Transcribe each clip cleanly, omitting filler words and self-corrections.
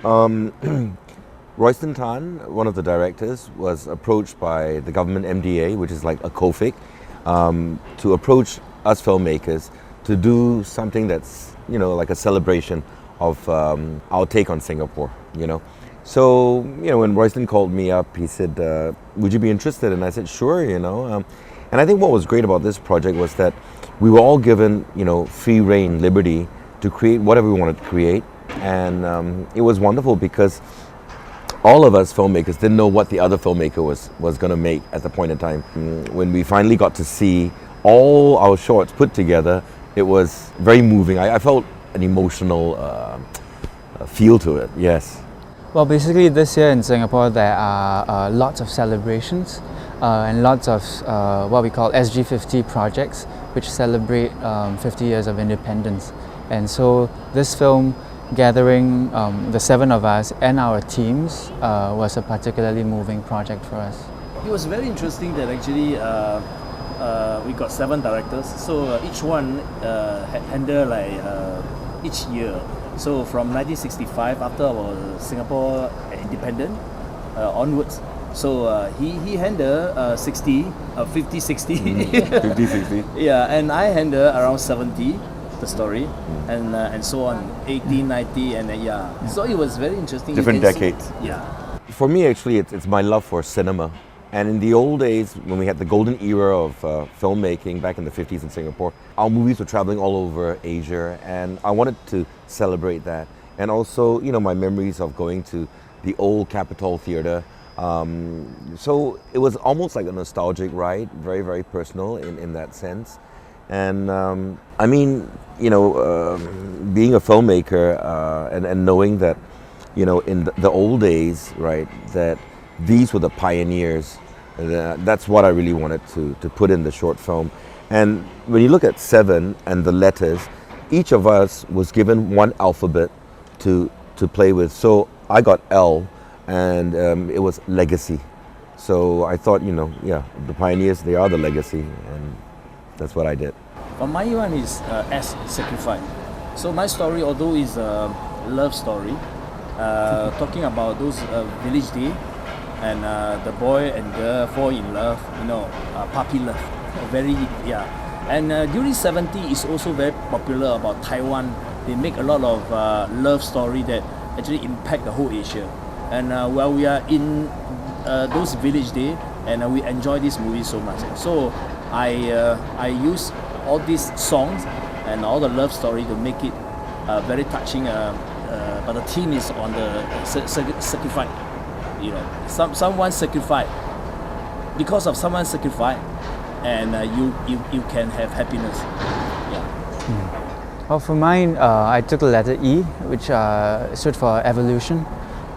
Royston Tan, one of the directors, was approached by the government MDA, which is like a COFIC, to approach us filmmakers to do something that's, like a celebration of our take on Singapore, So, when Royston called me up, he said, would you be interested? And I said, sure, And I think what was great about this project was that we were all given, free rein, liberty to create whatever we wanted to create. And it was wonderful because all of us filmmakers didn't know what the other filmmaker was going to make at the point in time. When we finally got to see all our shorts put together, it was very moving. I felt an emotional feel to it, yes. Well, basically this year in Singapore there are lots of celebrations and lots of what we call SG50 projects, which celebrate 50 years of independence. And so this film gathering the 7 of us and our teams was a particularly moving project for us. It was very interesting that actually we got 7 directors, so each one handle like each year. So from 1965, after our Singapore independent onwards, so he handled 50, 60. 50, 60. Yeah, and I handle around 70. The story and so on, 18, 90, and yeah. So it was very interesting. Different decades. Yeah. For me, actually, it's my love for cinema. And in the old days, when we had the golden era of filmmaking back in the 50s in Singapore, our movies were traveling all over Asia, and I wanted to celebrate that. And also, my memories of going to the old Capitol Theatre. So it was almost like a nostalgic ride, very, very personal in that sense. And being a filmmaker and knowing that, in the old days, right, that these were the pioneers, that's what I really wanted to put in the short film. And when you look at 7 and the letters, each of us was given one alphabet to play with. So I got L, and it was legacy. So I thought, the pioneers, they are the legacy, and that's what I did. But my one is S, sacrifice. So my story, although is a love story, talking about those village day, and the boy and girl fall in love, puppy love, very And during 70 is also very popular about Taiwan. They make a lot of love story that actually impact the whole Asia. And while we are in those village day, and we enjoy this movie so much. So I use all these songs and all the love story to make it very touching. But the theme is on the sacrifice. Someone sacrifice. Because of someone's sacrifice, and you can have happiness. Yeah. Well, for mine, I took the letter E, which stood for evolution,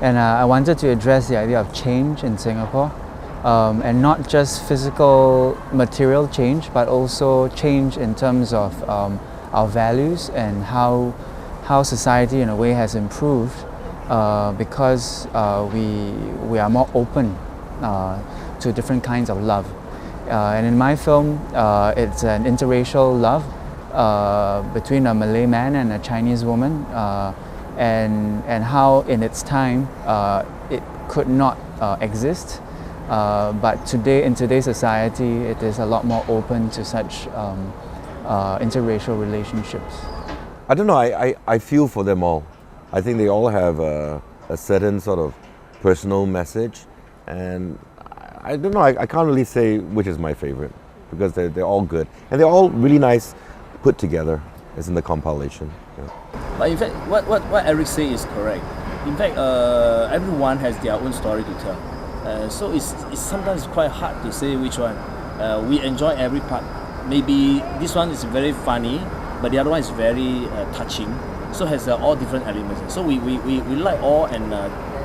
and I wanted to address the idea of change in Singapore. And not just physical material change, but also change in terms of our values and how society in a way has improved because we are more open to different kinds of love. And in my film, it's an interracial love between a Malay man and a Chinese woman, and how in its time it could not exist. But today, in today's society, it is a lot more open to such interracial relationships. I don't know, I feel for them all. I think they all have a certain sort of personal message, and I don't know, I can't really say which is my favorite, because they're all good. And they're all really nice put together, as in the compilation. Yeah. But in fact, what Eric says is correct. In fact, everyone has their own story to tell. So it's sometimes quite hard to say which one. We enjoy every part. Maybe this one is very funny, but the other one is very touching. So it has all different elements. So we like all and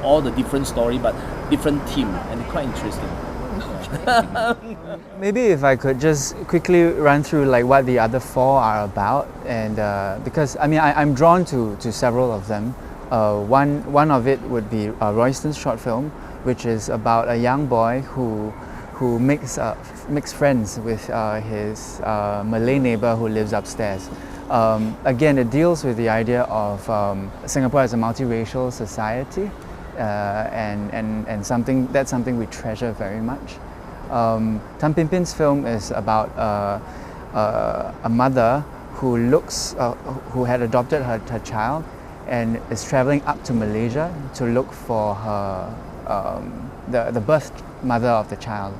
all the different story, but different theme, and quite interesting. Maybe if I could just quickly run through like what the other 4 are about, and because I'm drawn to several of them. One of it would be Royston's short film, which is about a young boy who who makes friends with his Malay neighbor who lives upstairs. Again, it deals with the idea of Singapore as a multiracial society, and something we treasure very much. Tan Pin Pin's film is about a mother who had adopted her child and is traveling up to Malaysia to look for her the birth mother of the child.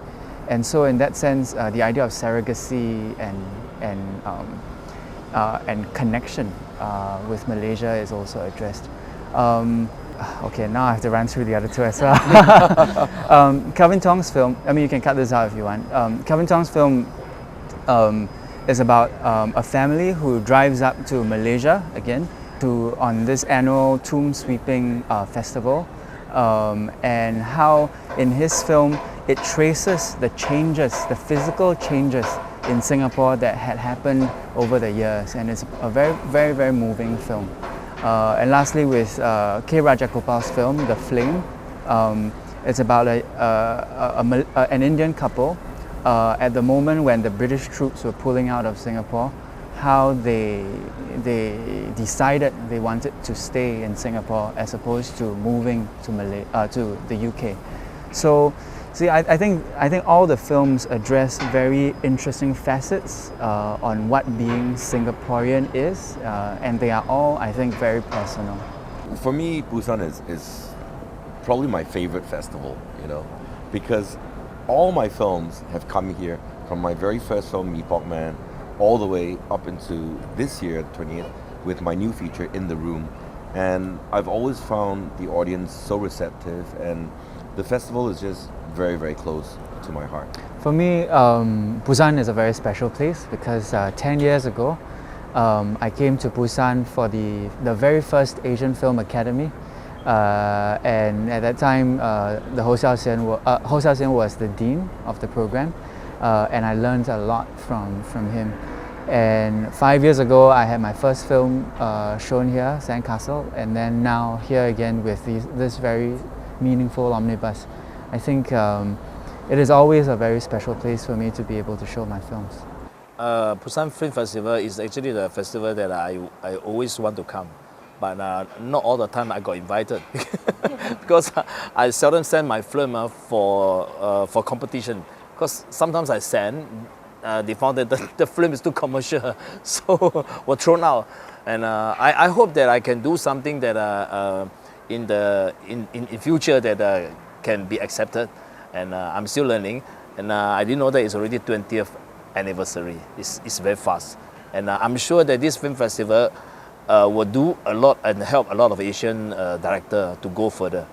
And so in that sense, the idea of surrogacy and connection with Malaysia is also addressed. Okay, now I have to run through the other two as well. Kelvin Tong's film, I mean, you can cut this out if you want. Kelvin Tong's film is about a family who drives up to Malaysia again on this annual tomb sweeping festival, and how in his film it traces the changes, the physical changes in Singapore that had happened over the years, and it's a very, very, very moving film. And lastly, with K. Rajagopal's film, The Flame, it's about an Indian couple at the moment when the British troops were pulling out of Singapore, how they decided they wanted to stay in Singapore as opposed to moving to the UK. So, see, I think all the films address very interesting facets on what being Singaporean is, and they are all, I think, very personal. For me, Busan is probably my favorite festival, because all my films have come here, from my very first film, Mee Pok Man, all the way up into this year, 20th, with my new feature, In the Room. And I've always found the audience so receptive, and the festival is just very, very close to my heart. For me, Busan is a very special place because 10 years ago, I came to Busan for the very first Asian Film Academy. And at that time, the Ho Xiao Hsian was the dean of the program, and I learned a lot from him. And 5 years ago, I had my first film shown here, Sandcastle, and then now here again with this very meaningful omnibus. I think it is always a very special place for me to be able to show my films. Busan Film Festival is actually the festival that I always want to come, but not all the time I got invited because I seldom send my film for competition. Because sometimes I send, they found that the film is too commercial, so were thrown out. And I hope that I can do something that in future that can be accepted. And I'm still learning. And I didn't know that it's already 20th anniversary. It's very fast. And I'm sure that this film festival will do a lot and help a lot of Asian directors to go further.